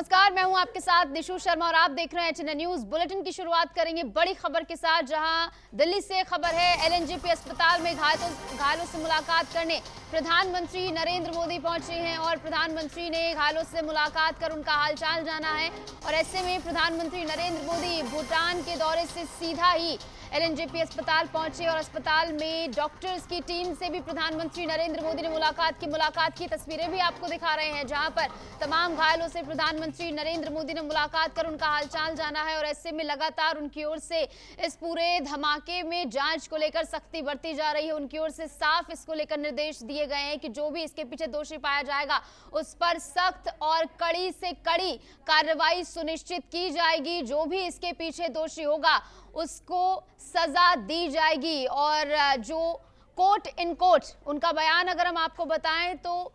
नमस्कार, मैं हूं आपके साथ निशु शर्मा और आप देख रहे हैं एचएनएन न्यूज। बुलेटिन की शुरुआत करेंगे बड़ी खबर के साथ, जहां दिल्ली से खबर है। एलएनजेपी अस्पताल में घायलों से मुलाकात करने प्रधानमंत्री नरेंद्र मोदी पहुंचे हैं और प्रधानमंत्री ने घायलों से मुलाकात कर उनका हालचाल जाना है। और ऐसे में प्रधानमंत्री नरेंद्र मोदी भूटान के दौरे से सीधा ही एलएनजेपी अस्पताल पहुंचे और अस्पताल में डॉक्टर्स की टीम से भी प्रधानमंत्री नरेंद्र मोदी ने मुलाकात की तस्वीरें भी आपको दिखा रहे हैं, जहां पर तमाम घायलों से प्रधानमंत्री नरेंद्र मोदी ने मुलाकात कर उनका हालचाल जाना है। और ऐसे में लगातार उनकी ओर से इस पूरे धमाके में जांच को लेकर सख्ती बरती जा रही है। उनकी ओर से साफ इसको लेकर निर्देश दिए गए हैं कि जो भी इसके पीछे दोषी पाया जाएगा उस पर सख्त और कड़ी से कड़ी कार्रवाई सुनिश्चित की जाएगी। जो भी इसके पीछे दोषी होगा उसको सजा दी जाएगी। और जो कोट इन कोट उनका बयान अगर हम आपको बताएं तो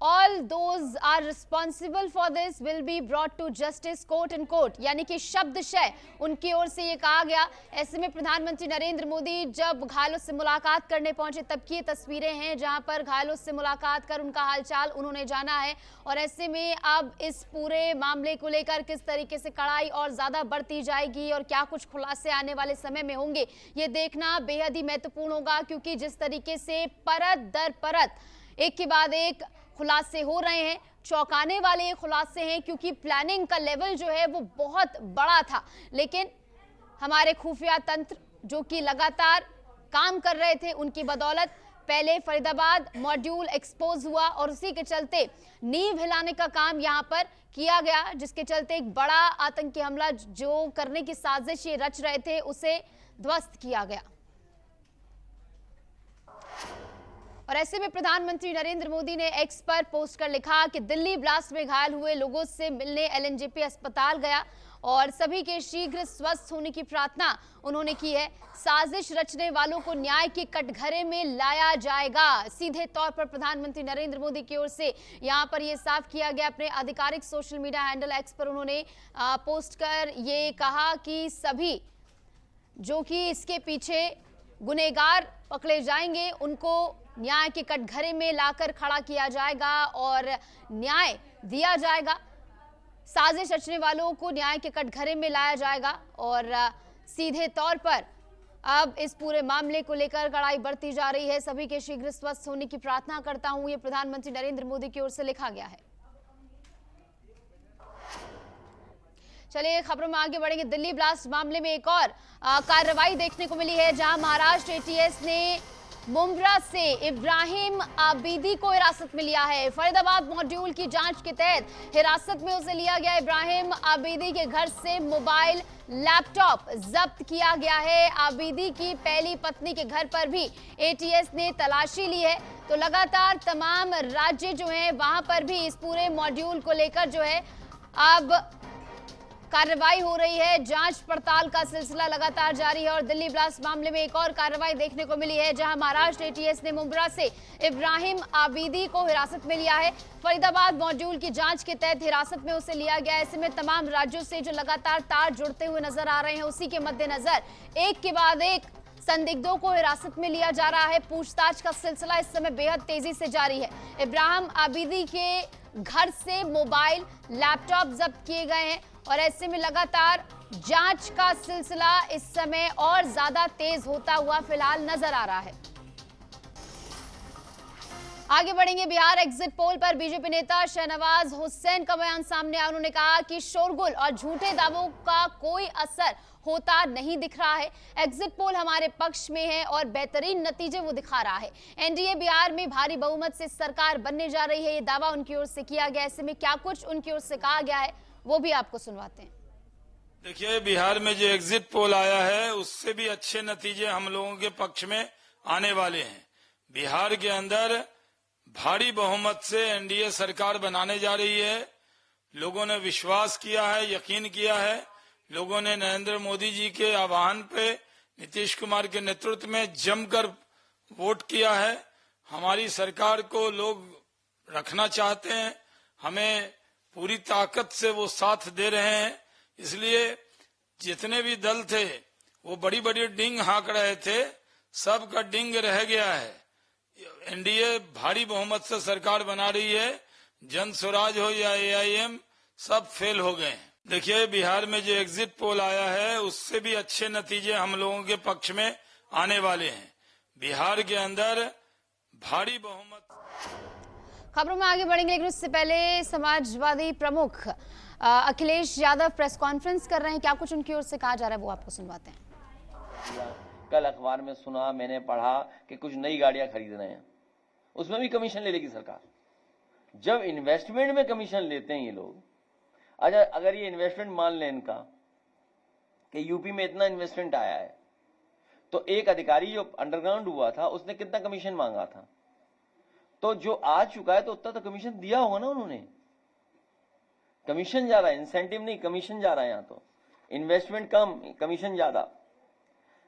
All those are responsible for this will be brought to justice, quote in quote, यानी कि शब्दशः उनकी ओर से ये कहा गया। ऐसे में प्रधानमंत्री नरेंद्र मोदी जब घायलों से मुलाकात करने पहुंचे तब की तस्वीरें हैं, जहां पर घायलों से मुलाकात कर उनका हालचाल उन्होंने जाना है। और ऐसे में अब इस पूरे मामले को लेकर किस तरीके से कड़ाई और ज्यादा बढ़ती जाएगी और क्या कुछ खुलासे आने वाले समय में होंगे, ये देखना बेहद ही महत्वपूर्ण होगा। क्योंकि जिस तरीके से परत दर परत एक के बाद एक खुलासे हो रहे हैं, चौंकाने वाले ये खुलासे हैं, क्योंकि प्लानिंग का लेवल जो है वो बहुत बड़ा था। लेकिन हमारे खुफिया तंत्र जो कि लगातार काम कर रहे थे, उनकी बदौलत पहले फरीदाबाद मॉड्यूल एक्सपोज हुआ और उसी के चलते नींव हिलाने का काम यहां पर किया गया, जिसके चलते एक बड़ा आतंकी हमला जो करने की साजिश ये रच रहे थे उसे ध्वस्त किया गया। और ऐसे में प्रधानमंत्री नरेंद्र मोदी ने एक्स पर पोस्ट कर लिखा कि दिल्ली ब्लास्ट में घायल हुए लोगों से मिलने एलएनजेपी अस्पताल गया और सभी के शीघ्र स्वस्थ होने की प्रार्थना उन्होंने की है। साजिश रचने वालों को न्याय के कटघरे में लाया जाएगा, सीधे तौर पर प्रधानमंत्री नरेंद्र मोदी की ओर से यहां पर यह साफ किया गया। अपने आधिकारिक सोशल मीडिया हैंडल एक्स पर उन्होंने पोस्ट कर ये कहा कि सभी जो कि इसके पीछे गुनहगार पकड़े जाएंगे उनको न्याय के कटघरे में लाकर खड़ा किया जाएगा और न्याय दिया जाएगा। साजिश रचने वालों को न्याय के कटघरे में लाया जाएगा और सीधे तौर पर अब इस पूरे मामले को लेकर कड़ाई बढ़ती जा रही है। सभी के शीघ्र स्वस्थ होने की प्रार्थना करता हूं, ये प्रधानमंत्री नरेंद्र मोदी की ओर से लिखा गया है। चलिए खबरों में आगे बढ़ेंगे। दिल्ली ब्लास्ट मामले में एक और कार्रवाई देखने को मिली है, जहां महाराष्ट्र एटीएस ने मुंब्रा से इब्राहिम आबिदी को हिरासत में लिया है। फरीदाबाद मॉड्यूल की जांच के तहत हिरासत में उसे लिया गया। इब्राहिम आबिदी के घर से मोबाइल लैपटॉप जब्त किया गया है। आबिदी की पहली पत्नी के घर पर भी एटीएस ने तलाशी ली है। तो लगातार तमाम राज्य जो हैं वहां पर भी इस पूरे मॉड्यूल को लेकर जो है अब कार्रवाई हो रही है। जांच पड़ताल का सिलसिला लगातार जारी है और दिल्ली ब्लास्ट मामले में एक और कार्रवाई देखने को मिली है, जहां महाराष्ट्र एटीएस ने मुंब्रा से इब्राहिम आबिदी को हिरासत में लिया है। फरीदाबाद मॉड्यूल की जांच के तहत हिरासत में उसे लिया गया। ऐसे में तमाम राज्यों से जो लगातार तार जुड़ते हुए नजर आ रहे हैं, उसी के मद्देनजर एक के बाद एक संदिग्धों को हिरासत में लिया जा रहा है। पूछताछ का सिलसिला इस समय बेहद तेजी से जारी है। इब्राहिम आबिदी के घर से मोबाइल लैपटॉप जब्त किए गए हैं और ऐसे में लगातार जांच का सिलसिला इस समय और ज्यादा तेज होता हुआ फिलहाल नजर आ रहा है। आगे बढ़ेंगे। बिहार एग्जिट पोल पर बीजेपी नेता शहनवाज हुसैन का बयान सामने आया। उन्होंने कहा कि शोरगुल और झूठे दावों का कोई असर होता नहीं दिख रहा है। एग्जिट पोल हमारे पक्ष में है और बेहतरीन नतीजे वो दिखा रहा है। एनडीए बिहार में भारी बहुमत से सरकार बनने जा रही है, ये दावा उनकी ओर से किया गया। ऐसे में क्या कुछ उनकी ओर से कहा गया है वो भी आपको सुनवाते हैं। देखिए, बिहार में जो एग्जिट पोल आया है उससे भी अच्छे नतीजे हम लोगों के पक्ष में आने वाले हैं। बिहार के अंदर भारी बहुमत से एनडीए सरकार बनाने जा रही है। लोगों ने विश्वास किया है, यकीन किया है। लोगों ने नरेंद्र मोदी जी के आह्वान पे नीतीश कुमार के नेतृत्व में जमकर वोट किया है। हमारी सरकार को लोग रखना चाहते हैं, हमें पूरी ताकत से वो साथ दे रहे हैं। इसलिए जितने भी दल थे वो बड़ी बड़ी डिंग हाँक रहे थे, सबका डिंग रह गया है। एनडीए भारी बहुमत से सरकार बना रही है। जन स्वराज हो या एआईएम, सब फेल हो गए हैं। देखिए, बिहार में जो एग्जिट पोल आया है उससे भी अच्छे नतीजे हम लोगों के पक्ष में आने वाले हैं। बिहार के अंदर भारी बहुमत। खबरों में आगे बढ़ेंगे, लेकिन उससे पहले समाजवादी प्रमुख अखिलेश यादव प्रेस कॉन्फ्रेंस कर रहे हैं। क्या कुछ उनकी ओर से कहा जा रहा है वो आपको सुनवाते हैं। कल अखबार में सुना, मैंने पढ़ा कि कुछ नई गाड़ियां खरीद रहे हैं, उसमें भी कमीशन ले लेगी सरकार। जब इन्वेस्टमेंट में कमीशन लेते हैं ये लोग, अच्छा अगर ये इन्वेस्टमेंट मान लें इनका कि यूपी में इतना इन्वेस्टमेंट आया है, तो एक अधिकारी जो अंडरग्राउंड हुआ था उसने कितना कमीशन मांगा था, तो जो आ चुका है तो उतना तो कमीशन दिया होगा ना उन्होंने। कमीशन जा रहा है, इंसेंटिव नहीं, कमीशन जा रहा है। यहां तो इन्वेस्टमेंट कम, कमीशन ज्यादा।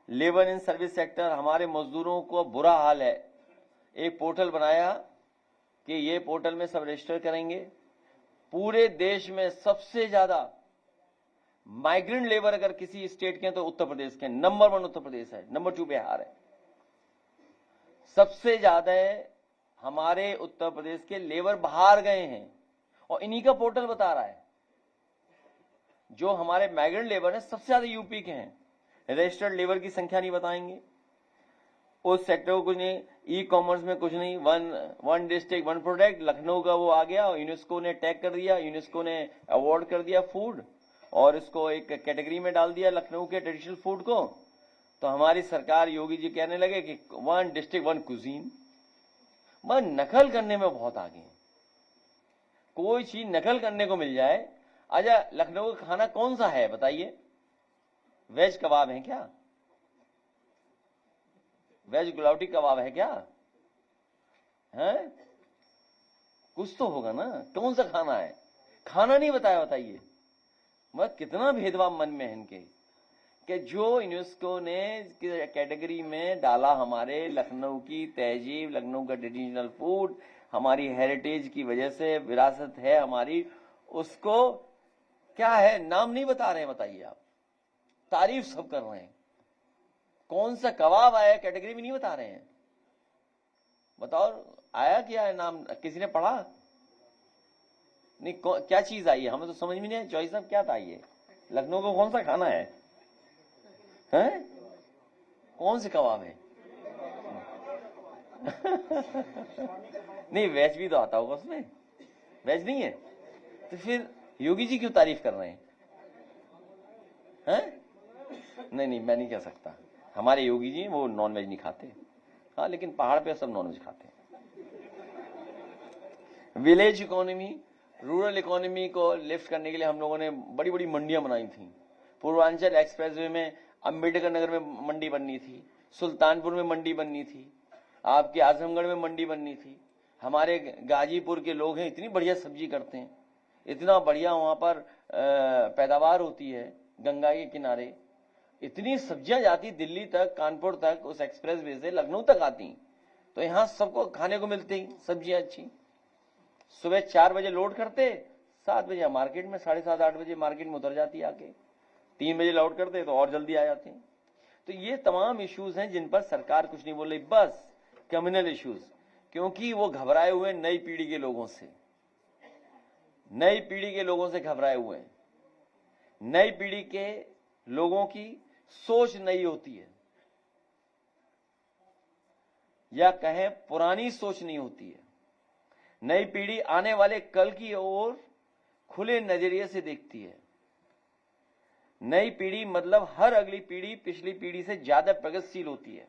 लेबर इन सर्विस सेक्टर, हमारे मजदूरों को बुरा हाल है। एक पोर्टल बनाया कि ये पोर्टल में सब रजिस्टर करेंगे। पूरे देश में सबसे ज्यादा माइग्रेंट लेबर अगर किसी स्टेट के हैं तो उत्तर प्रदेश के। नंबर 1 उत्तर प्रदेश है, नंबर 2 बिहार है। सबसे ज्यादा हमारे उत्तर प्रदेश के लेबर बाहर गए हैं और इन्हीं का पोर्टल बता रहा है। जो हमारे माइग्रेंट लेबर हैं सबसे ज्यादा यूपी के हैं। रजिस्टर्ड लेबर की संख्या नहीं बताएंगे, उस सेक्टर को कुछ नहीं, ई कॉमर्स में कुछ नहीं। One district one product, Lucknow का वो आ गया और यूनेस्को ने टैग कर दिया, यूनेस्को ने अवार्ड कर दिया फूड और इसको एक कैटेगरी में डाल दिया लखनऊ के ट्रेडिशनल फूड को। तो हमारी सरकार योगी जी कहने लगे कि वन डिस्ट्रिक्ट वन कुजीन। मैं नकल करने में बहुत आगे हैं, कोई चीज नकल करने को मिल जाए। अच्छा लखनऊ का खाना कौन सा है बताइए? वेज कबाब है क्या? वेज गुलावटी कबाब है क्या? है कुछ तो होगा ना, कौन सा खाना है? खाना नहीं बताया, बताइए। मैं कितना भेदभाव मन में है इनके कि जो यूनेस्को ने कैटेगरी में डाला हमारे लखनऊ की तहजीब, लखनऊ का ट्रेडिशनल फूड, हमारी हेरिटेज की वजह से विरासत है हमारी, उसको क्या है नाम नहीं बता रहे हैं। बताइए आप, तारीफ सब कर रहे हैं, कौन सा कबाब आया कैटेगरी में नहीं बता रहे हैं। बताओ आया क्या है नाम, किसी ने पढ़ा नहीं? क्या चीज आई है हमें तो समझ में नहीं आया। चॉइस साहब क्या था ये? लखनऊ को कौन सा खाना है? हैं? कौन से कबाब है? नहीं वेज भी तो आता होगा उसमें, वेज नहीं है तो फिर योगी जी क्यों तारीफ कर रहे हैं? हैं? नहीं मैं नहीं कह सकता। हमारे योगी जी वो नॉन वेज नहीं खाते, हाँ लेकिन पहाड़ पे सब नॉन वेज खाते हैं। विलेज इकोनॉमी, रूरल इकोनॉमी को लिफ्ट करने के लिए हम लोगों ने बड़ी बड़ी मंडियां बनाई थी। पूर्वांचल एक्सप्रेसवे में अंबेडकर नगर में मंडी बननी थी, सुल्तानपुर में मंडी बननी थी, आपके आजमगढ़ में मंडी बननी थी। हमारे गाजीपुर के लोग हैं, इतनी बढ़िया सब्जी करते हैं, इतना बढ़िया वहां पर पैदावार होती है गंगा के किनारे। इतनी सब्जियां जाती दिल्ली तक, कानपुर तक, उस एक्सप्रेसवे से लखनऊ तक आती, तो यहाँ सबको खाने को मिलती सब्जियां अच्छी। सुबह 4 बजे लोड करते, 7 बजे मार्केट में, 7:30-8 बजे मार्केट में उतर जाती आके, 3 बजे लोड करते तो और जल्दी आ जाते हैं। तो ये तमाम इश्यूज हैं जिन पर सरकार कुछ नहीं बोल रही, बस कम्युनल इश्यूज, क्योंकि वो घबराए हुए नई पीढ़ी के लोगों से, नई पीढ़ी के लोगों से घबराए हुए हैं। नई पीढ़ी के लोगों की सोच नई होती है, या कहें पुरानी सोच नहीं होती है। नई पीढ़ी आने वाले कल की ओर खुले नजरिए से देखती है। नई पीढ़ी मतलब हर अगली पीढ़ी पिछली पीढ़ी से ज्यादा प्रगतिशील होती है।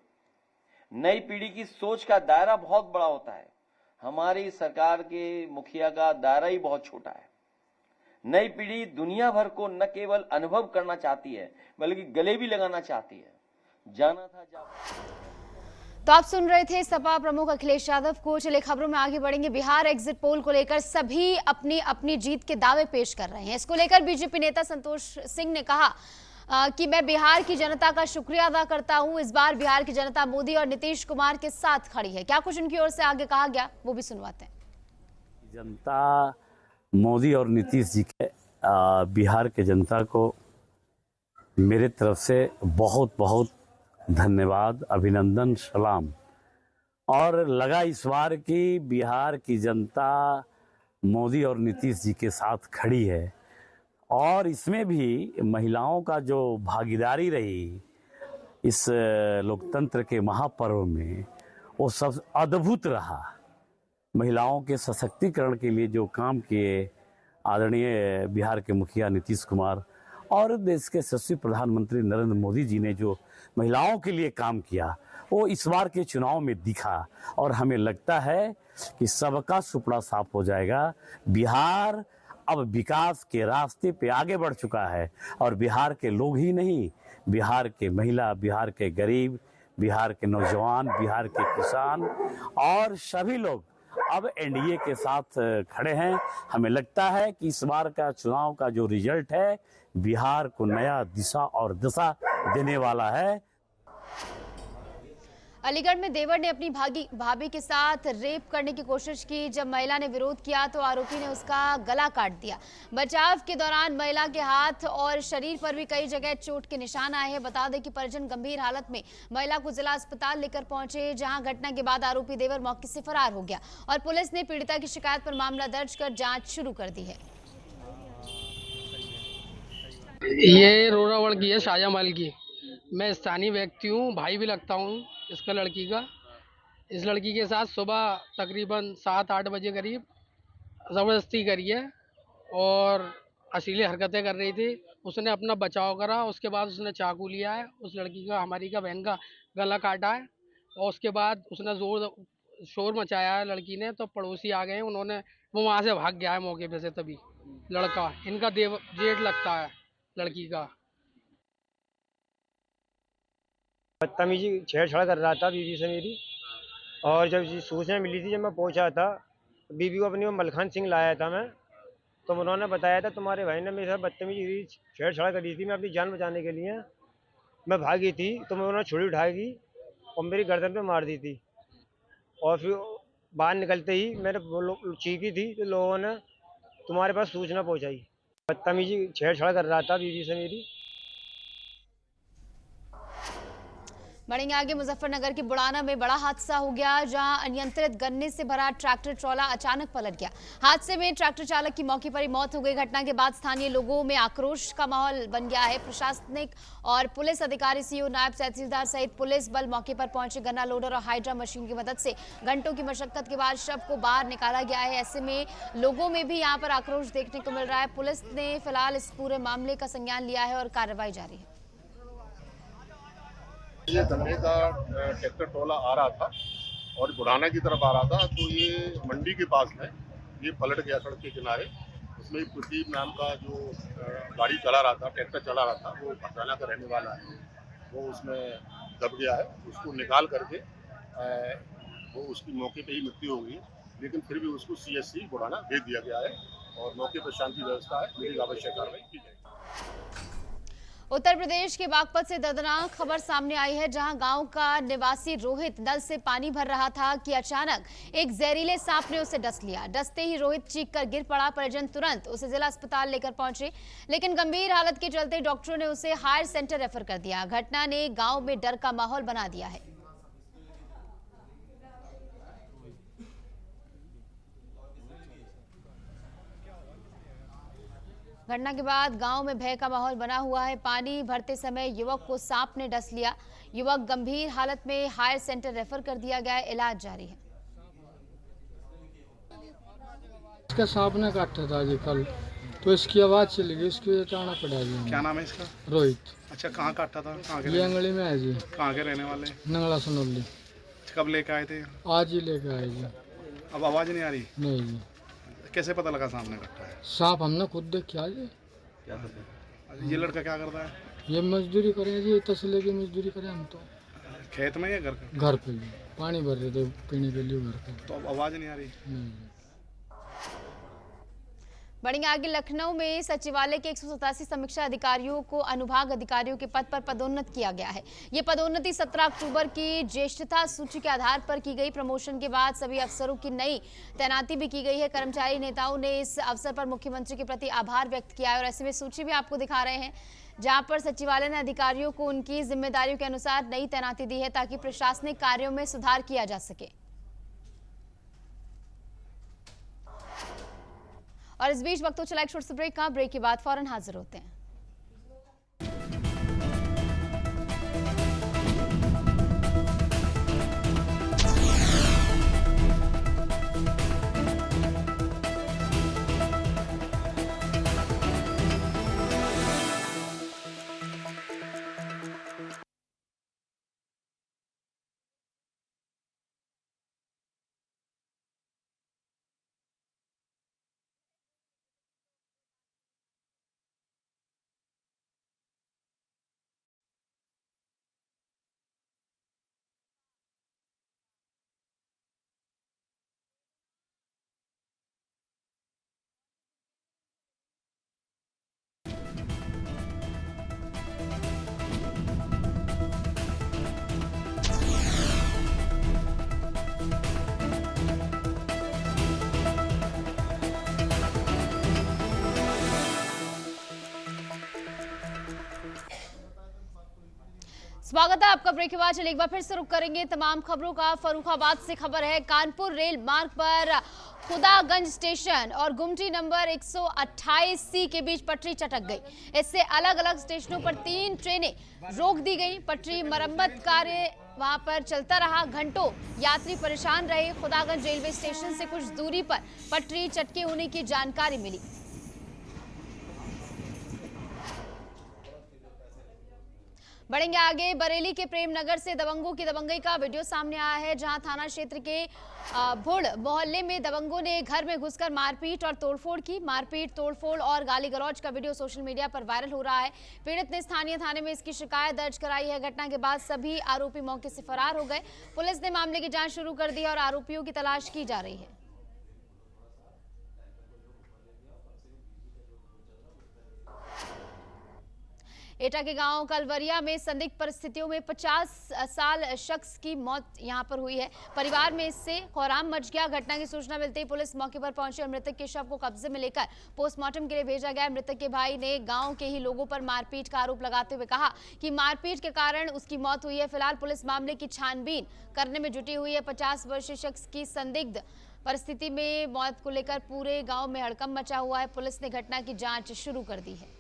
नई पीढ़ी की सोच का दायरा बहुत बड़ा होता है, हमारी सरकार के मुखिया का दायरा ही बहुत छोटा है। नई पीढ़ी दुनिया भर को न केवल अनुभव करना चाहती है बल्कि गले भी लगाना चाहती है। जाना था तो आप सुन रहे थे सपा प्रमुख अखिलेश यादव को। चले खबरों में आगे बढ़ेंगे। बिहार एग्जिट पोल को लेकर सभी अपनी अपनी जीत के दावे पेश कर रहे हैं। इसको लेकर बीजेपी नेता संतोष सिंह ने कहा कि मैं बिहार की जनता का शुक्रिया अदा करता हूं। इस बार बिहार की जनता मोदी और नीतीश कुमार के साथ खड़ी है। क्या कुछ उनकी ओर से आगे कहा गया वो भी सुनवाते हैं। जनता मोदी और नीतीश जी के बिहार के जनता को मेरे तरफ से बहुत बहुत धन्यवाद, अभिनंदन, सलाम। और लगा इस बार की बिहार की जनता मोदी और नीतीश जी के साथ खड़ी है। और इसमें भी महिलाओं का जो भागीदारी रही इस लोकतंत्र के महापर्व में, वो सब अद्भुत रहा। महिलाओं के सशक्तिकरण के लिए जो काम किए आदरणीय बिहार के मुखिया नीतीश कुमार और देश के यशस्वी प्रधानमंत्री नरेंद्र मोदी जी ने जो महिलाओं के लिए काम किया, वो इस बार के चुनाव में दिखा। और हमें लगता है कि सबका सुपड़ा साफ हो जाएगा। बिहार अब विकास के रास्ते पे आगे बढ़ चुका है और बिहार के लोग ही नहीं, बिहार के महिला, बिहार के गरीब, बिहार के नौजवान, बिहार के किसान और सभी लोग अब एनडीए के साथ खड़े हैं। हमें लगता है कि इस बार का चुनाव का जो रिजल्ट है बिहार को नया दिशा और दशा देने वाला है। अलीगढ़ में देवर ने अपनी भाभी के साथ रेप करने की कोशिश की। जब महिला ने विरोध किया तो आरोपी ने उसका गला काट दिया। बचाव के दौरान महिला के हाथ और शरीर पर भी कई जगह चोट के निशान आए हैं। बता दें कि परिजन गंभीर हालत में महिला को जिला अस्पताल लेकर पहुंचे, जहां घटना के बाद आरोपी देवर मौके से फरार हो गया और पुलिस ने पीड़िता की शिकायत पर मामला दर्ज कर जाँच शुरू कर दी है। ये रोरावड़ की है, शाहजहां की। मैं स्थानीय व्यक्ति हूँ, भाई भी लगता हूँ इसका लड़की का। इस लड़की के साथ सुबह तकरीबन 7-8 बजे करीब ज़बरदस्ती करी है और अश्लील हरकतें कर रही थी। उसने अपना बचाव करा, उसके बाद उसने चाकू लिया है, उस लड़की का, हमारी का, बहन का गला काटा है और उसके बाद उसने शोर मचाया है लड़की ने। तो पड़ोसी आ गए, वो वहाँ से भाग गया है मौके पे से। तभी लड़का इनका जेठ लगता है लड़की का। बदतमीजी छेड़छाड़ कर रहा था बीवी से मेरी। और जब सूचना मिली थी, जब मैं पहुंचा था, बीवी को अपनी मलखान सिंह लाया था मैं, तो उन्होंने बताया था तुम्हारे भाई ने मेरे साथ बदतमीजी छेड़छाड़ करी थी। मैं अपनी जान बचाने के लिए मैं भागी थी, तो मैं उन्होंने छुरी उठाई और मेरी गर्दन पे मार दी थी। और फिर बाहर निकलते ही मेरे चीखी थी, तो लोगों ने तुम्हारे पास सूचना पहुँचाई। बदतमीजी छेड़छाड़ कर रहा था बीवी से मेरी। बढ़ेंगे आगे। मुजफ्फरनगर के बुड़ाना में बड़ा हादसा हो गया, जहां अनियंत्रित गन्ने से भरा ट्रैक्टर ट्रॉला अचानक पलट गया। हादसे में ट्रैक्टर चालक की मौके पर ही मौत हो गई। घटना के बाद स्थानीय लोगों में आक्रोश का माहौल बन गया है। प्रशासनिक और पुलिस अधिकारी, सीओ, नायब तहसीलदार सहित पुलिस बल मौके पर पहुंचे। गन्ना लोडर और हाइड्रा मशीन की मदद से घंटों की मशक्कत के बाद शव को बाहर निकाला गया है। ऐसे में लोगों में भी यहाँ पर आक्रोश देखने को मिल रहा है। पुलिस ने फिलहाल इस पूरे मामले का संज्ञान लिया है और कार्रवाई जारी है। ये गन्ने का ट्रैक्टर ट्रॉला आ रहा था और बुढ़ाना की तरफ आ रहा था, तो ये मंडी के पास है, ये पलट गया सड़क के किनारे। उसमें प्रदीप नाम का जो गाड़ी चला रहा था, ट्रैक्टर चला रहा था, वो भसाना का रहने वाला है, वो उसमें दब गया है। उसको निकाल करके वो उसकी मौके पे ही मृत्यु हो गई, लेकिन फिर भी उसको CSC बुढ़ाना भेज दिया गया है और मौके पर शांति व्यवस्था है, मेरी आवश्यक कार्रवाई की जाएगी। उत्तर प्रदेश के बागपत से दर्दनाक खबर सामने आई है, जहां गांव का निवासी रोहित नल से पानी भर रहा था कि अचानक एक जहरीले सांप ने उसे डस लिया। डसते ही रोहित चीखकर गिर पड़ा। परिजन तुरंत उसे जिला अस्पताल लेकर पहुंचे, लेकिन गंभीर हालत के चलते डॉक्टरों ने उसे हायर सेंटर रेफर कर दिया। घटना ने गांव में डर का माहौल बना दिया है। घटना के बाद गांव में भय का माहौल बना हुआ है। पानी भरते समय युवक को सांप ने डस लिया। युवक गंभीर हालत में हायर सेंटर रेफर कर दिया गया है, इलाज जारी है। इसका सांप ने काटा था जी कल, तो इसकी आवाज चली गई, इसकी अचानक पड़ा जी। क्या नाम है इसका? रोहित। अच्छा, कहाँ काटा था? ये अंगली में है जी। कहाँ के रहने वाले? नंगला सनोली। कब लेके आए थे? आज ही लेके आए जी। अब आवाज नहीं आ रही? नहीं जी। कैसे पता लगा सांप ने काटा है? सांप हमने खुद देखा जी। ये लड़का क्या करता है? ये मजदूरी करे जी, तसले की मजदूरी करे हम तो। खेत में या घर पे? घर पे जी, पानी भर रहे थे पीने के लिए घर पे। तो अब आवाज नहीं आ रही? नहीं। बढ़ेंगे आगे। लखनऊ में सचिवालय के 187 समीक्षा अधिकारियों को अनुभाग अधिकारियों के पद पर पदोन्नत किया गया है। ये पदोन्नति 17 अक्टूबर की ज्येष्ठता सूची के आधार पर की गई। प्रमोशन के बाद सभी अफसरों की नई तैनाती भी की गई है। कर्मचारी नेताओं ने इस अवसर पर मुख्यमंत्री के प्रति आभार व्यक्त किया है और ऐसे में सूची भी आपको दिखा रहे हैं, जहां पर सचिवालय ने अधिकारियों को उनकी जिम्मेदारियों के अनुसार नई तैनाती दी है, ताकि प्रशासनिक कार्यों में सुधार किया जा सके। और इस बीच वक्त तो चला एक छोटे से ब्रेक का। ब्रेक के बाद फौरन हाजिर होते हैं। स्वागत है आपका। ब्रेक के बाद चलिए एक बार फिर से रुक करेंगे तमाम खबरों का। फर्रुखाबाद से खबर है, कानपुर रेल मार्ग पर खुदागंज स्टेशन और गुमटी नंबर 128C के बीच पटरी चटक गई। इससे अलग अलग स्टेशनों पर 3 ट्रेनें रोक दी गई। पटरी मरम्मत कार्य वहां पर चलता रहा। घंटों यात्री परेशान रहे। खुदागंज रेलवे स्टेशन से कुछ दूरी पर पटरी चटके होने की जानकारी मिली। बढ़ेंगे आगे। बरेली के प्रेमनगर से दबंगों की दबंगई का वीडियो सामने आया है, जहां थाना क्षेत्र के भुड़ मोहल्ले में दबंगों ने घर में घुसकर मारपीट और तोड़फोड़ की। मारपीट, तोड़फोड़ और गाली गलौज का वीडियो सोशल मीडिया पर वायरल हो रहा है। पीड़ित ने स्थानीय थाने में इसकी शिकायत दर्ज कराई है। घटना के बाद सभी आरोपी मौके से फरार हो गए। पुलिस ने मामले की जांच शुरू कर दी है और आरोपियों की तलाश की जा रही है। एटा के गांव कलवरिया में संदिग्ध परिस्थितियों में 50 साल शख्स की मौत यहां पर हुई है। परिवार में इससे कोहराम मच गया। घटना की सूचना मिलते ही पुलिस मौके पर पहुंची और मृतक के शव को कब्जे में लेकर पोस्टमार्टम के लिए भेजा गया। मृतक के भाई ने गांव के ही लोगों पर मारपीट का आरोप लगाते हुए कहा कि मारपीट के कारण उसकी मौत हुई है। फिलहाल पुलिस मामले की छानबीन करने में जुटी हुई है। 50 वर्षीय शख्स की संदिग्ध परिस्थिति में मौत को लेकर पूरे गाँव में हड़कंप मचा हुआ है। पुलिस ने घटना की जाँच शुरू कर दी है।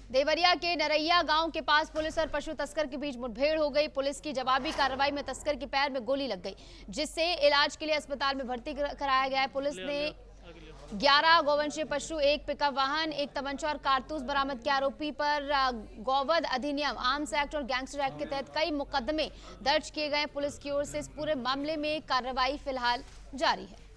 देवरिया के नरैया गांव के पास पुलिस और पशु तस्कर के बीच मुठभेड़ हो गई। पुलिस की जवाबी कार्रवाई में तस्कर के पैर में गोली लग गई, जिससे इलाज के लिए अस्पताल में भर्ती कराया गया है। पुलिस ने 11 गौवंशीय पशु, 1 पिकअप वाहन, 1 तमंचा और कारतूस बरामद किया। आरोपी पर गौवध अधिनियम, आर्म्स एक्ट और गैंगस्टर एक्ट के तहत कई मुकदमे दर्ज किए गए। पुलिस की ओर से इस पूरे मामले में कार्रवाई फिलहाल जारी है।